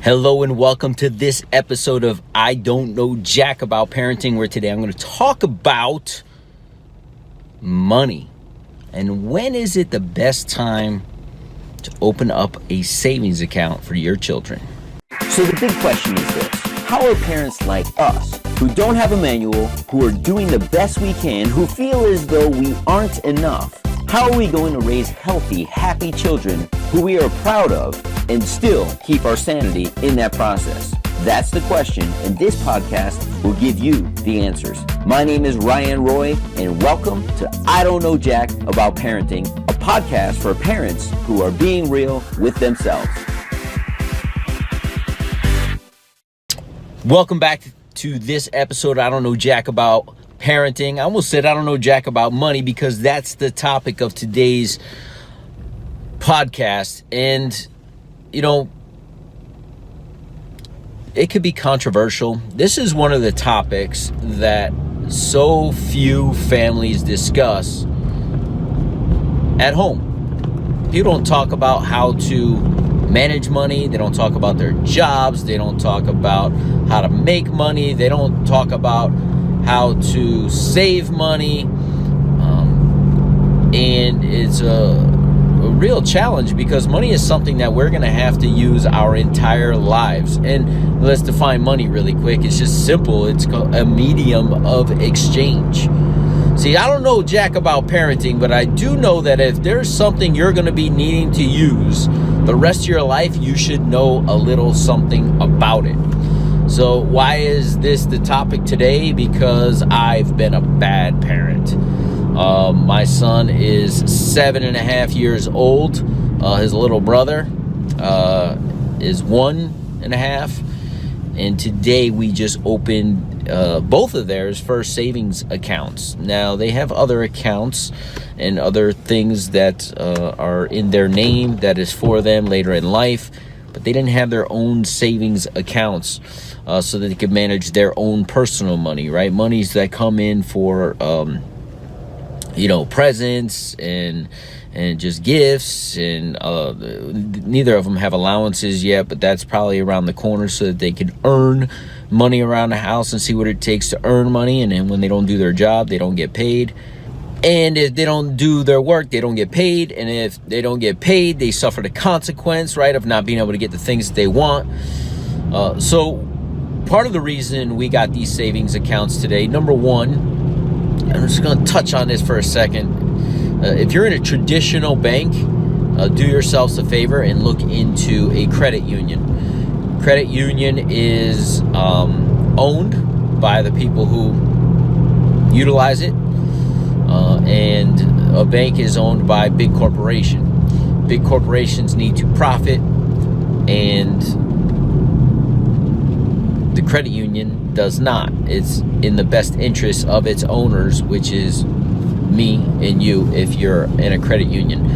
Hello and welcome to this episode of I Don't Know Jack About Parenting, where today I'm going to talk about money and when is it the best time to open up a savings account for your children. So the big question is this: how are parents like us, who don't have a manual, who are doing the best we can, who feel as though we aren't enough, how are we going to raise healthy, happy children who we are proud of and still keep our sanity in that process? That's the question, and this podcast will give you the answers. My name is Ryan Roy, and welcome to I Don't Know Jack About Parenting, a podcast for parents who are being real with themselves. Welcome back to this episode. I Don't Know Jack About Parenting. I almost said I don't know jack about money because that's the topic of today's podcast. And, you know, it could be controversial. This is one of the topics that so few families discuss at home. People don't talk about how to manage money. They don't talk about their jobs. They don't talk about how to make money. They don't talk about how to save money. And it's a real challenge because money is something that we're going to have to use our entire lives. And let's define money really quick. It's just simple. It's a medium of exchange. See, I don't know jack about parenting, but I do know that if there's something you're going to be needing to use the rest of your life, you should know a little something about it. So why is this the topic today? Because I've been a bad parent. My son is 7.5 years old. His little brother is 1.5. And today we just opened both of theirs first savings accounts. Now they have other accounts and other things that are in their name that is for them later in life, but they didn't have their own savings accounts so that they could manage their own personal money, right? Monies that come in for presents and just gifts, and neither of them have allowances yet, but that's probably around the corner so that they can earn money around the house and see what it takes to earn money. And then when they don't do their job, they don't get paid. And if they don't do their work, they don't get paid. And if they don't get paid, they suffer the consequence, right, of not being able to get the things that they want. So part of the reason we got these savings accounts today, number one, I'm just going to touch on this for a second. If you're in a traditional bank, do yourselves a favor and look into a credit union. Credit union is owned by the people who utilize it, and a bank is owned by big corporation. Big corporations need to profit, and the credit union does not. It's in the best interest of its owners, which is me and you if you're in a credit union.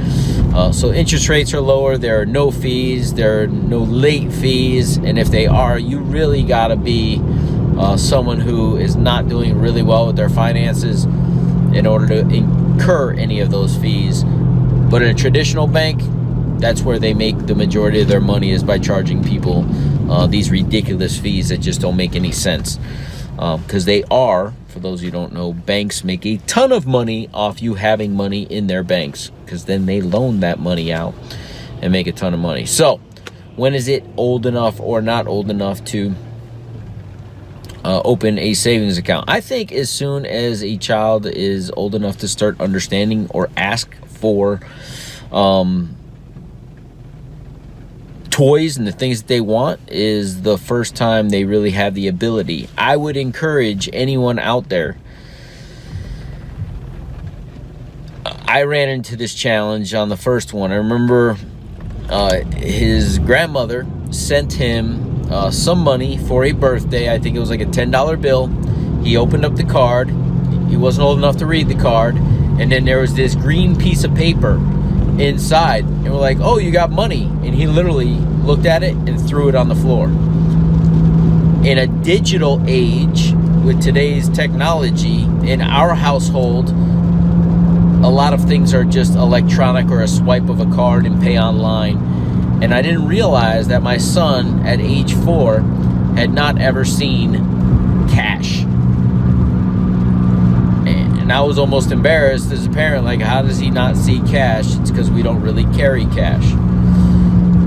So interest rates are lower. There are no fees. There are no late fees. And if they are, you really got to be someone who is not doing really well with their finances in order to incur any of those fees. But in a traditional bank, that's where they make the majority of their money, is by charging people these ridiculous fees that just don't make any sense. Because they are, for those of you who don't know, banks make a ton of money off you having money in their banks, because then they loan that money out and make a ton of money. So when is it old enough or not old enough to open a savings account? I think as soon as a child is old enough to start understanding or ask for toys and the things that they want is the first time they really have the ability. I would encourage anyone out there. I ran into this challenge on the first one. I remember his grandmother sent him some money for a birthday. I think it was like a $10 bill. He opened up the card. He wasn't old enough to read the card. And then there was this green piece of paper inside, and we're like, oh, you got money. And he literally looked at it and threw it on the floor. In a digital age with today's technology, in our household, a lot of things are just electronic or a swipe of a card and pay online. And I didn't realize that my son at age 4 had not ever seen cash. And I was almost embarrassed as a parent, like, how does he not see cash? It's because we don't really carry cash.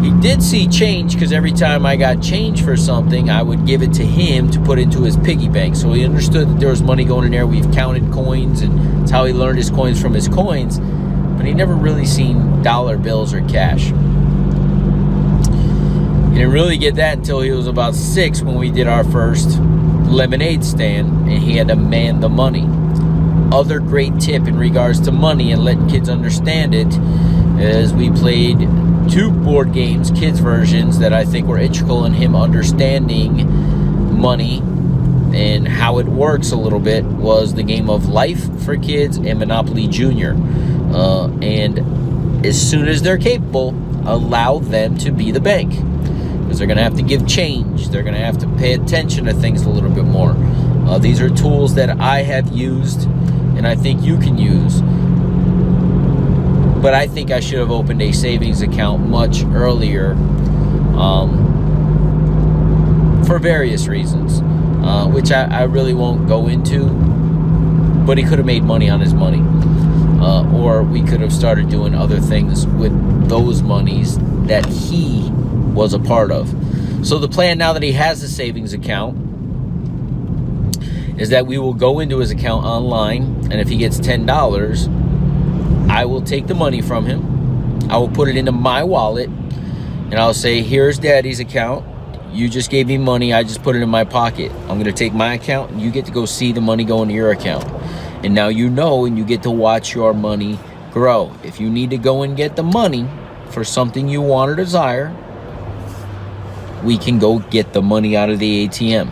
He did see change, because every time I got change for something, I would give it to him to put into his piggy bank. So he understood that there was money going in there. We've counted coins, and it's how he learned his coins from his coins. But he never really seen dollar bills or cash. He didn't really get that until he was about 6, when we did our first lemonade stand, and he had to man the money. Other great tip in regards to money and letting kids understand it is we played 2 board games, kids versions, that I think were integral in him understanding money and how it works a little bit. Was the game of Life for kids and Monopoly Junior. And as soon as they're capable, allow them to be the bank, because they're going to have to give change. They're going to have to pay attention to things a little bit more. These are tools that I have used, and I think you can use. But I think I should have opened a savings account much earlier, for various reasons, which I really won't go into. But he could have made money on his money, or we could have started doing other things with those monies that he was a part of. So the plan, now that he has a savings account, is that we will go into his account online, and if he gets $10, I will take the money from him. I will put it into my wallet, and I'll say, here's Daddy's account. You just gave me money. I just put it in my pocket. I'm going to take my account, and you get to go see the money go into your account. And now you know, and you get to watch your money grow. If you need to go and get the money for something you want or desire, we can go get the money out of the ATM.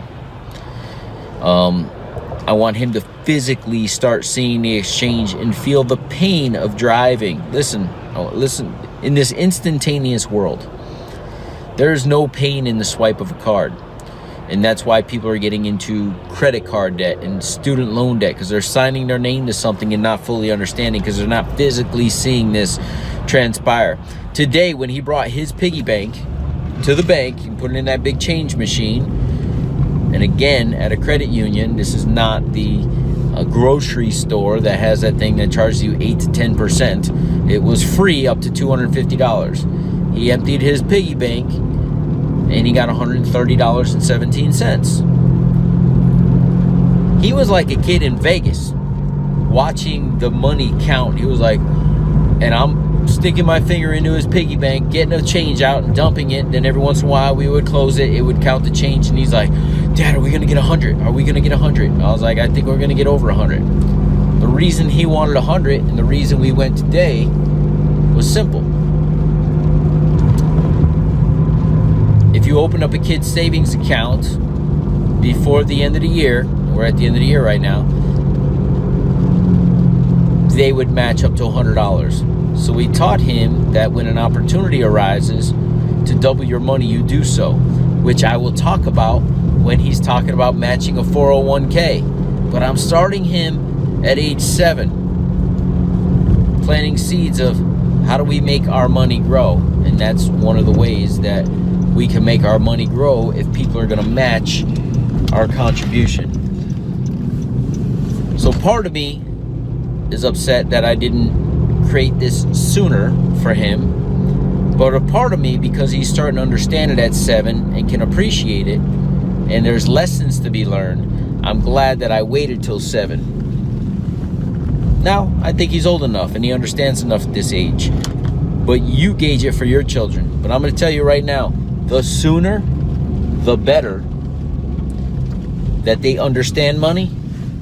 I want him to physically start seeing the exchange and feel the pain of driving. Listen, in this instantaneous world, there's no pain in the swipe of a card. And that's why people are getting into credit card debt and student loan debt, because they're signing their name to something and not fully understanding, because they're not physically seeing this transpire. Today, when he brought his piggy bank to the bank and put it in that big change machine, and again, at a credit union, this is not the grocery store that has that thing that charges you 8 to 10%. It was free up to $250. He emptied his piggy bank, and he got $130.17. He was like a kid in Vegas watching the money count. He was like, and I'm sticking my finger into his piggy bank, getting a change out and dumping it. Then every once in a while we would close it. It would count the change, and he's like, Dad, are we going to get 100? Are we going to get 100? I was like, I think we're going to get over 100. The reason he wanted 100 and the reason we went today was simple. If you open up a kid's savings account before the end of the year, we're at the end of the year right now, they would match up to $100. So we taught him that when an opportunity arises to double your money, you do so, which I will talk about when he's talking about matching a 401k. But I'm starting him at age 7, planting seeds of how do we make our money grow. And that's one of the ways that we can make our money grow, if people are going to match our contribution. So part of me is upset that I didn't create this sooner for him. But a part of me, because he's starting to understand it at 7 and can appreciate it, and there's lessons to be learned, I'm glad that I waited till 7. Now, I think he's old enough and he understands enough at this age. But you gauge it for your children. But I'm going to tell you right now, the sooner, the better that they understand money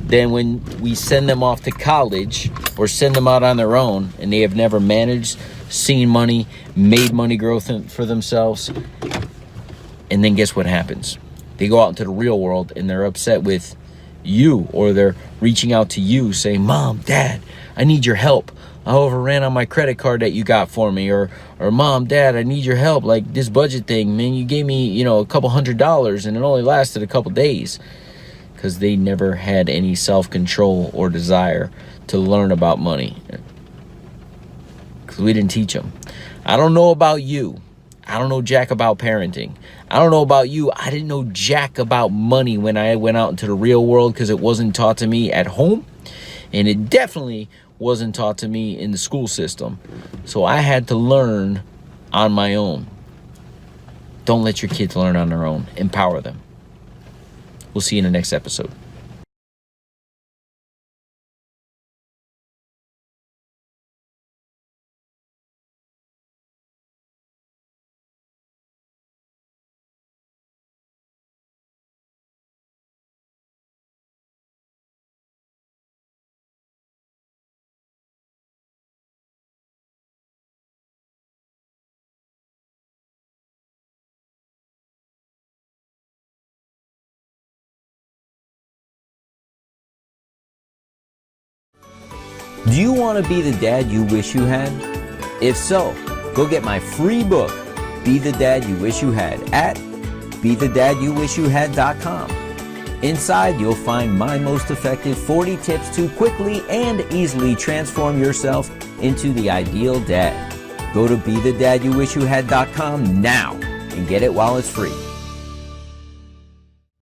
than when we send them off to college or send them out on their own and they have never managed, seen money, made money grow for themselves. And then guess what happens? They go out into the real world and they're upset with you, or they're reaching out to you saying, Mom, Dad, I need your help. I overran on my credit card that you got for me, or Mom, Dad, I need your help. Like this budget thing, man, you gave me, a couple $100 and it only lasted a couple days, because they never had any self-control or desire to learn about money, because we didn't teach them. I don't know about you. I don't know jack about parenting. I don't know about you. I didn't know jack about money when I went out into the real world because it wasn't taught to me at home. And it definitely wasn't taught to me in the school system. So I had to learn on my own. Don't let your kids learn on their own. Empower them. We'll see you in the next episode. Do you want to be the dad you wish you had? If so, go get my free book, Be the Dad You Wish You Had, at BeTheDadYouWishYouHad.com. Inside, you'll find my most effective 40 tips to quickly and easily transform yourself into the ideal dad. Go to BeTheDadYouWishYouHad.com now and get it while it's free.